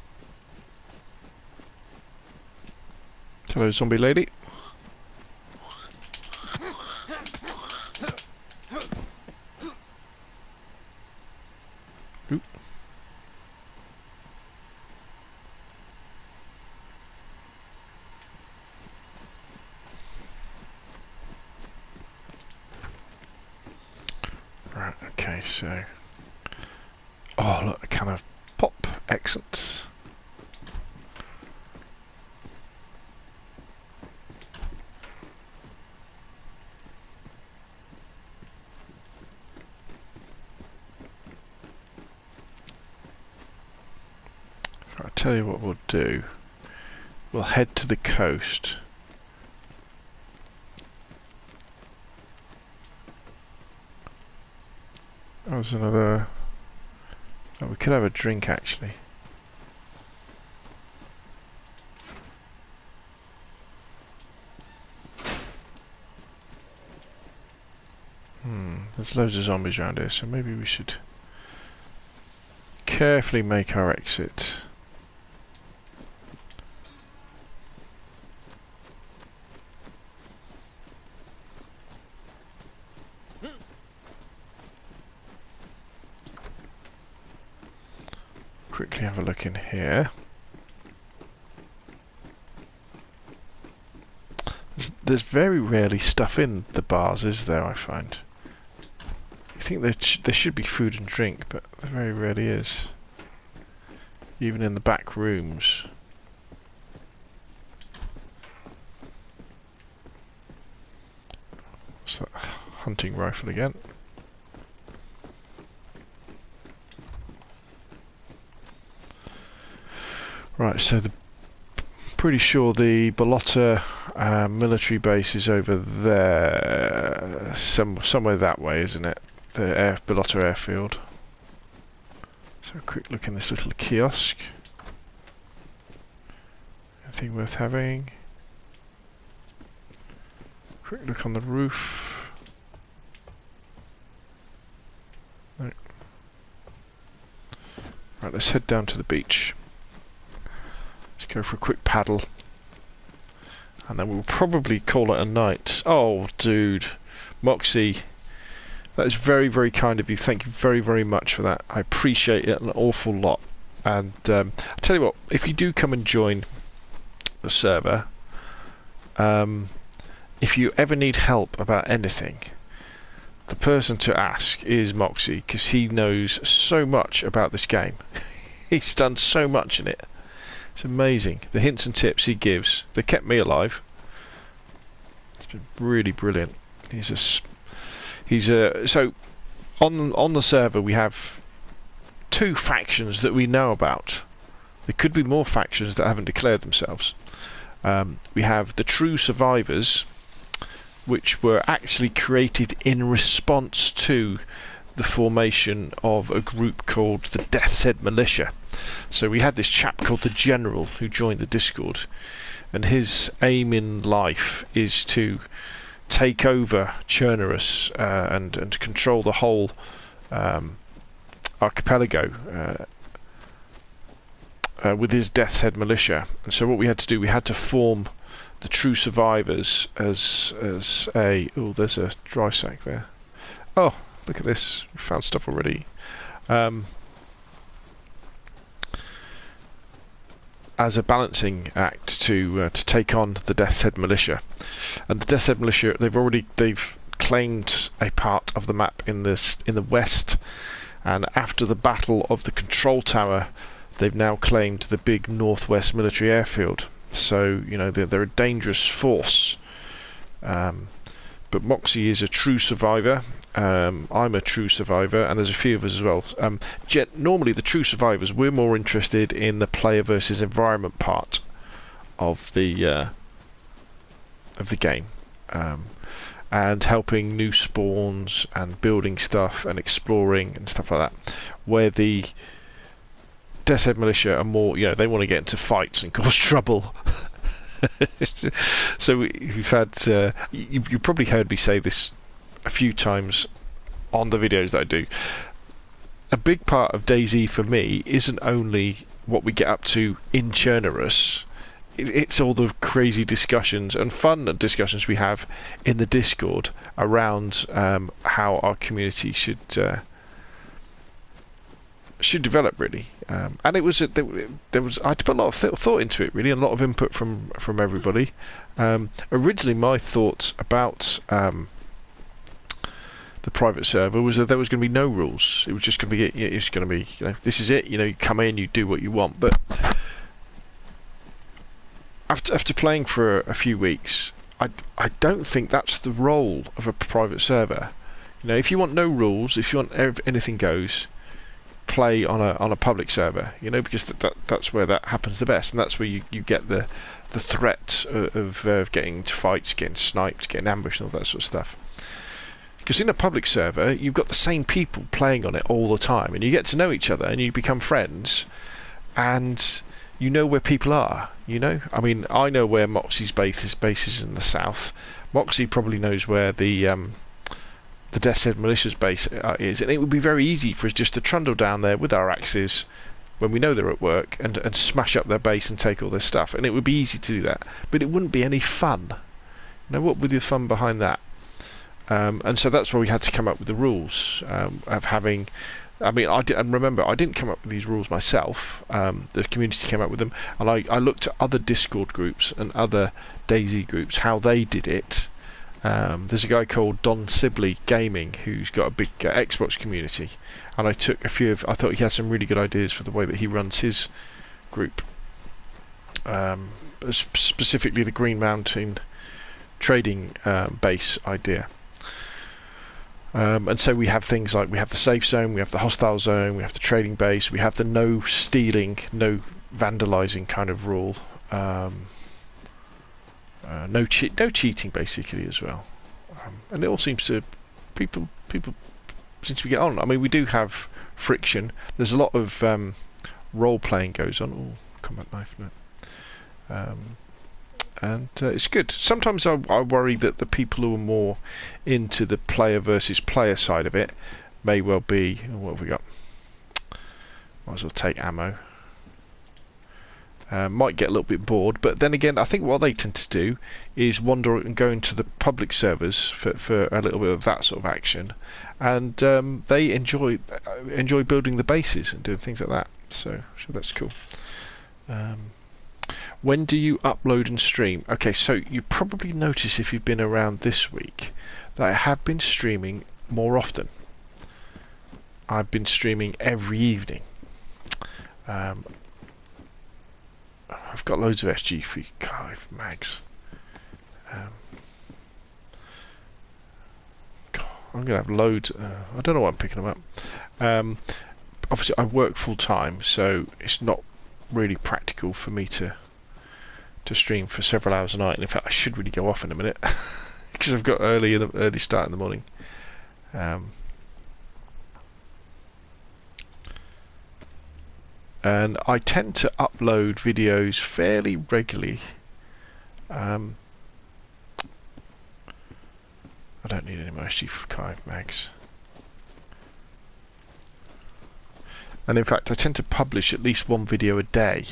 Hello, zombie lady. Oop. Right, okay, so... Oh, look, a can of pop. Excellent. I'll tell you what we'll do. We'll head to the coast. That was another... Oh, we could have a drink, actually. There's loads of zombies around here, so maybe we should carefully make our exit. Quickly have a look in here. There's very rarely stuff in the bars, is there, I find? I think there should be food and drink, but there very rarely is. Even in the back rooms. hunting rifle again. Right, so pretty sure the Balota military base is over there, somewhere that way, isn't it? The Balota airfield. So a quick look in this little kiosk. Anything worth having? Quick look on the roof. No. Right, let's head down to the beach. Let's go for a quick paddle. And then we'll probably call it a night. Oh, dude. Moxie. That is very, very kind of you. Thank you very, very much for that. I appreciate it an awful lot. And I'll tell you what, if you do come and join the server, if you ever need help about anything, the person to ask is Moxie, because he knows so much about this game. He's done so much in it. It's amazing. The hints and tips he gives, they kept me alive. It's been really brilliant. So on the server we have 2 factions that we know about. There could be more factions that haven't declared themselves. We have the True Survivors, which were actually created in response to the formation of a group called the Death's Head Militia. So we had this chap called the General who joined the Discord, and his aim in life is to take over Chernarus and control the whole archipelago with his Death's Head Militia. And so what we had to do, we had to form the True Survivors as a... Oh, there's a dry sack there. Oh, look at this. We found stuff already. As a balancing act to take on the Death's Head Militia. And the Death's Head Militia, they've claimed a part of the map in the west, and after the Battle of the Control Tower, they've now claimed the big northwest military airfield. So, you know, they're a dangerous force. But Moxie is a true survivor. I'm a true survivor, and there's a few of us as well. Normally, the true survivors, we're more interested in the player versus environment part of the game, and helping new spawns and building stuff and exploring and stuff like that. Where the Death's Head Militia are more, you know, they want to get into fights and cause trouble. So we've had you've probably heard me say this a few times on the videos that I do. A big part of DayZ for me isn't only what we get up to in Chernarus, it's all the crazy discussions and fun discussions we have in the Discord around how our community should develop, really. And it was there was I had to put a lot of thought into it, really, and a lot of input from everybody. Originally, my thoughts about the private server was that there was going to be no rules. It was just going to be you know, this is it. You know, you come in, you do what you want. But after playing for a few weeks, I don't think that's the role of a private server. You know, if you want no rules, if you want anything goes, play on a public server, you know, because that's where that happens the best, and that's where you get the threat of getting into fights, getting sniped, getting ambushed, and all that sort of stuff. Because in a public server, you've got the same people playing on it all the time, and you get to know each other, and you become friends, and you know where people are. You know, I mean, I know where Moxie's base is in the south. Moxie probably knows where the Death's Head Militia's base is, and it would be very easy for us just to trundle down there with our axes when we know they're at work and smash up their base and take all their stuff, and it would be easy to do that, but it wouldn't be any fun. You know, what would be the fun behind that? And so that's why we had to come up with the rules of having. I mean, and remember, I didn't come up with these rules myself. The community came up with them, and I looked at other Discord groups and other DayZ groups, how they did it. There's a guy called Don Sibley Gaming who's got a big Xbox community, and I took a few of. I thought he had some really good ideas for the way that he runs his group. Specifically, the Green Mountain trading base idea. And so we have things like we have the safe zone, we have the hostile zone, we have the trading base, we have the no stealing, no vandalising kind of rule. No cheating basically as well. And it all seems to people seem to get on. I mean, we do have friction. There's a lot of role playing goes on. Oh, combat knife, no. And it's good. Sometimes I worry that the people who are more into the player versus player side of it may well be. What have we got? Might as well take ammo. Might get a little bit bored, but then again, I think what they tend to do is wander and go into the public servers for a little bit of that sort of action, and they enjoy building the bases and doing things like that. So that's cool. When do you upload and stream? Okay, so you probably notice if you've been around this week that I have been streaming more often. I've been streaming every evening. I've got loads of SG5 mags. I'm going to have loads. I don't know why I'm picking them up. Obviously, I work full time, so it's not really practical for me to stream for several hours a night. And in fact, I should really go off in a minute because I've got early start in the morning. And I tend to upload videos fairly regularly. I don't need any more SG5 mags. And in fact, I tend to publish at least one video a day.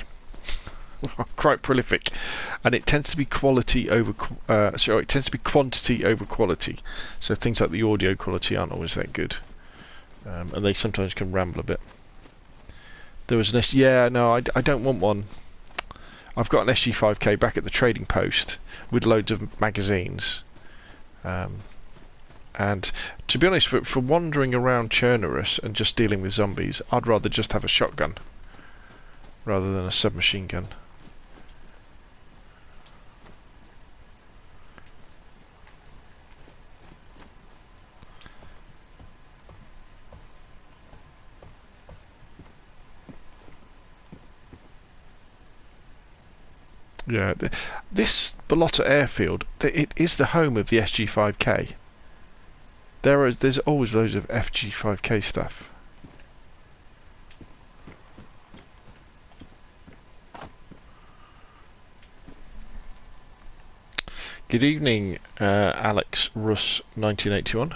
I'm quite prolific, and it tends to be quality over. It tends to be quantity over quality. So things like the audio quality aren't always that good, and they sometimes can ramble a bit. There was an I don't want one. I've got an SG5K back at the trading post with loads of magazines. And to be honest, for wandering around Chernerus and just dealing with zombies, I'd rather just have a shotgun rather than a submachine gun. Yeah, this Balota airfield, it is the home of the SG5K. There's always loads of FG5K stuff. Good evening, Alex Russ 1981.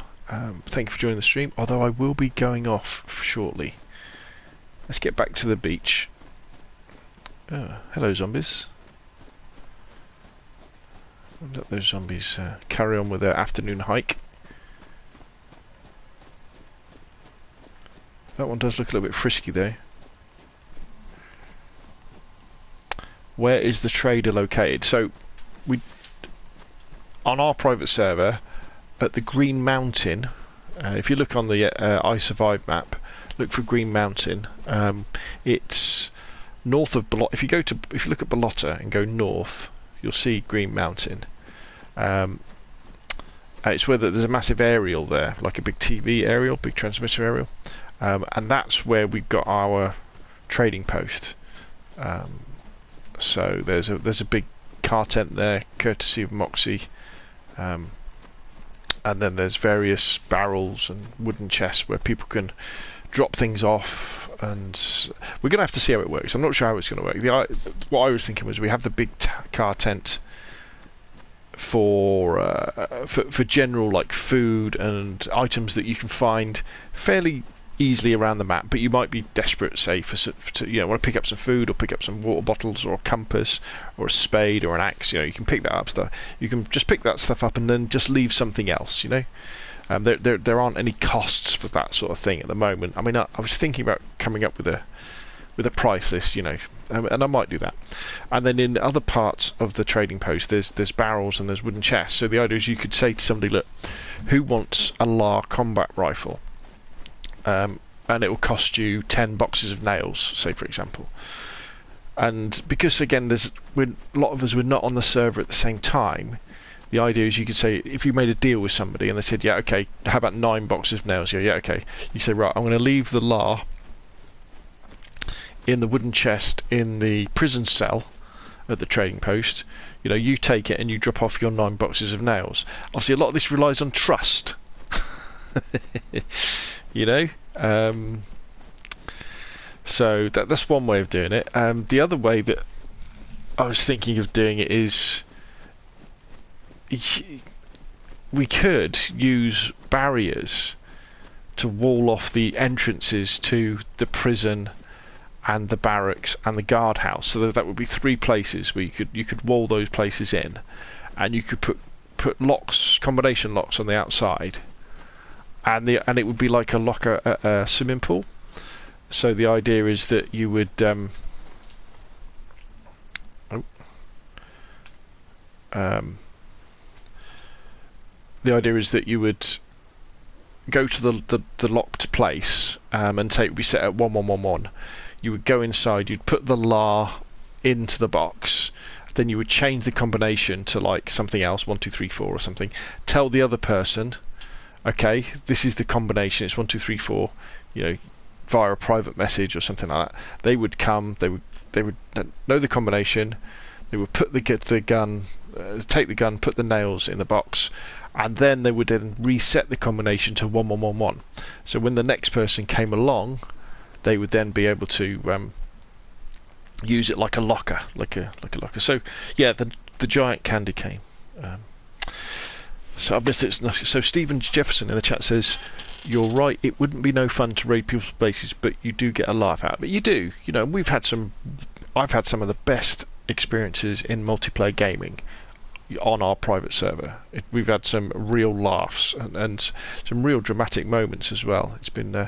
Thank you for joining the stream, although I will be going off shortly. Let's get back to the beach. Hello, zombies. Let those zombies carry on with their afternoon hike. That one does look a little bit frisky though. Where is the trader located? So on our private server at the Green Mountain, if you look on the I Survive map, look for Green Mountain. It's north of Balota. If you look at Balota and go north, you'll see Green Mountain. It's where there's a massive aerial there, like a big TV aerial, big transmitter aerial, and that's where we've got our trading post. So there's a big car tent there, courtesy of Moxie, and then there's various barrels and wooden chests where people can drop things off. And we're going to have to see how it works. I'm not sure how it's going to work. What I was thinking was we have the big car tent for general like food and items that you can find fairly easily around the map, but you might be desperate, say, want to pick up some food or pick up some water bottles or a compass or a spade or an axe. You can pick that up stuff. You can just pick that stuff up and then just leave something else. There aren't any costs for that sort of thing at the moment. I mean, I was thinking about coming up with a price list, and I might do that. And then in other parts of the trading post, there's barrels and there's wooden chests. So the idea is you could say to somebody, look, who wants a LAR combat rifle? And it will cost you 10 boxes of nails, say for example. And because again, a lot of us were not on the server at the same time, the idea is you could say, if you made a deal with somebody and they said, yeah, okay, how about 9 boxes of nails? You go, yeah, okay. You say, right, I'm going to leave the LAR in the wooden chest in the prison cell at the trading post. You know, you take it and you drop off your 9 boxes of nails. Obviously, a lot of this relies on trust. You know, so that's one way of doing it. The other way that I was thinking of doing it is we could use barriers to wall off the entrances to the prison and the barracks and the guardhouse, so that would be 3 places where you could wall those places in, and you could put locks, combination locks on the outside, and it would be like a locker at a swimming pool. So the idea is that you would the idea is that you would go to the locked place, and say it would be set at 1111. You would go inside, you'd put the LAR into the box, then you would change the combination to like something else, 1234 or something. Tell the other person, okay, this is the combination, it's 1234, you know, via a private message or something like that. They would come, they would know the combination, they would put the gun, take the gun, put the nails in the box, and then they would then reset the combination to 1111. So when the next person came along, they would then be able to use it like a locker, like a locker. So yeah, the giant candy cane. So I've missed it. So Stephen Jefferson in the chat says, "You're right. It wouldn't be no fun to raid people's bases, but you do get a laugh out of it. You do. You know, I've had some of the best experiences in multiplayer gaming on our private server. We've had some real laughs and some real dramatic moments as well. It's been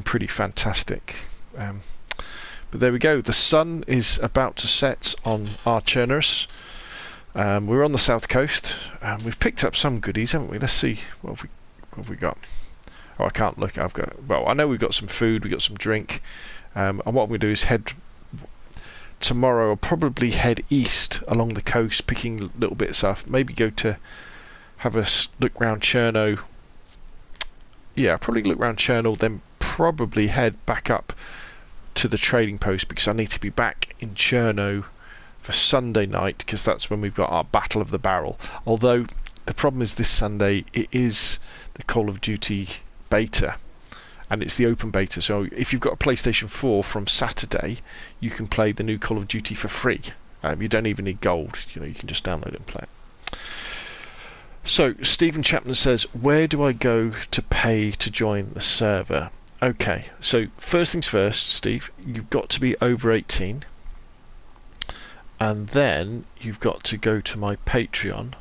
pretty fantastic. But there we go. The sun is about to set on our Cherners. We're on the south coast. We've picked up some goodies, haven't we? Let's see what have we got. Oh, I can't look. I know we've got some food. We've got some drink. And what I'm going to do is head tomorrow. I'll probably head east along the coast, picking little bits up. Maybe go to have a look round Cherno. Yeah, probably look round Cherno, then probably head back up to the trading post, because I need to be back in Cherno for Sunday night, because that's when we've got our Battle of the Barrel. Although the problem is this Sunday it is the Call of Duty beta, and it's the open beta, so if you've got a PlayStation 4 from Saturday, you can play the new Call of Duty for free. You don't even need gold, you know, you can just download it and play it. So Stephen Chapman says, where do I go to pay to join the server? Okay, so first things first, Steve, you've got to be over 18, and then you've got to go to my Patreon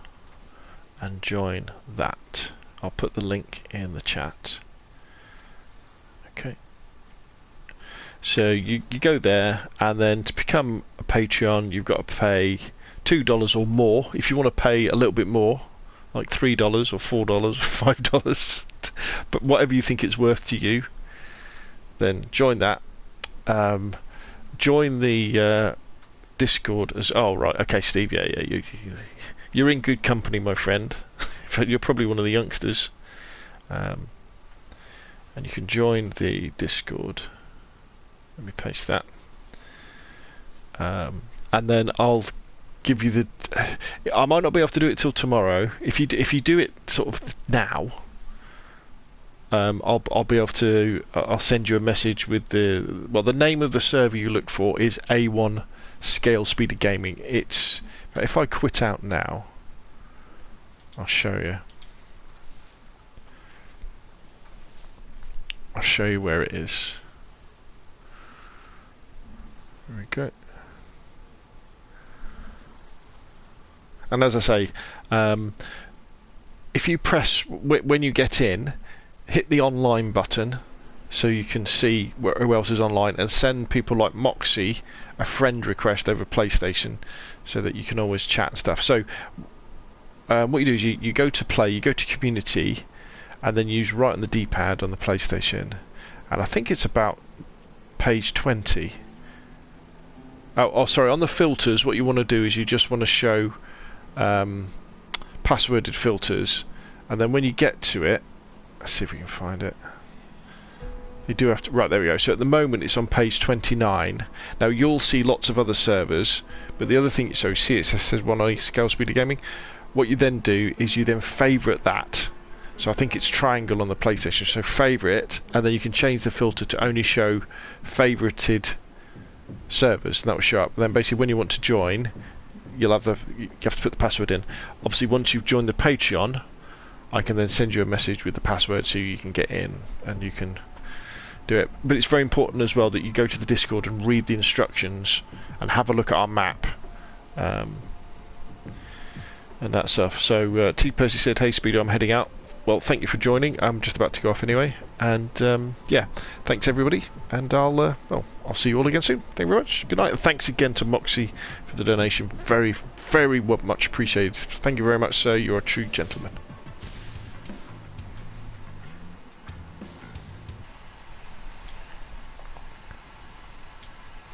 and join that. I'll put the link in the chat. Okay, so you go there, and then to become a Patreon you've got to pay $2 or more. If you want to pay a little bit more, like $3 or $4 or $5, but whatever you think it's worth to you, then join that. Join the Discord as... Oh, right, okay, Steve, yeah, you're in good company, my friend. In fact, you're probably one of the youngsters. And you can join the Discord. Let me paste that. And then I'll give you the... I might not be able to do it till tomorrow. If you do it sort of now, I'll be able to. I'll send you a message with the name of the server you look for is A1 Scalespeeder Gaming. It's... If I quit out now, I'll show you. I'll show you where it is. There we go. And as I say, if you press when you get in, hit the online button so you can see who else is online, and send people like Moxie a friend request over PlayStation so that you can always chat and stuff. So what you do is you go to play, you go to community, and then use right on the D-pad on the PlayStation, and I think it's about page 20. Oh sorry, on the filters what you want to do is you just want to show passworded filters, and then when you get to it, let's see if we can find it. You do have to, right, there we go. So at the moment it's on page 29. Now you'll see lots of other servers, but the other thing, so see it says one on Scalespeeder Gaming. What you then do is you then favourite that. So I think it's triangle on the PlayStation, so favourite it, and then you can change the filter to only show favorited servers, and that will show up. And then basically when you want to join, you have to put the password in. Obviously once you've joined the Patreon, I can then send you a message with the password so you can get in and you can do it. But it's very important as well that you go to the Discord and read the instructions and have a look at our map and that stuff. So T Percy said, hey Speedo, I'm heading out. Well, thank you for joining. I'm just about to go off anyway, and yeah, thanks everybody, and I'll see you all again soon. Thank you very much. Good night, and thanks again to Moxie for the donation. Very, very much appreciated. Thank you very much, sir. You're a true gentleman.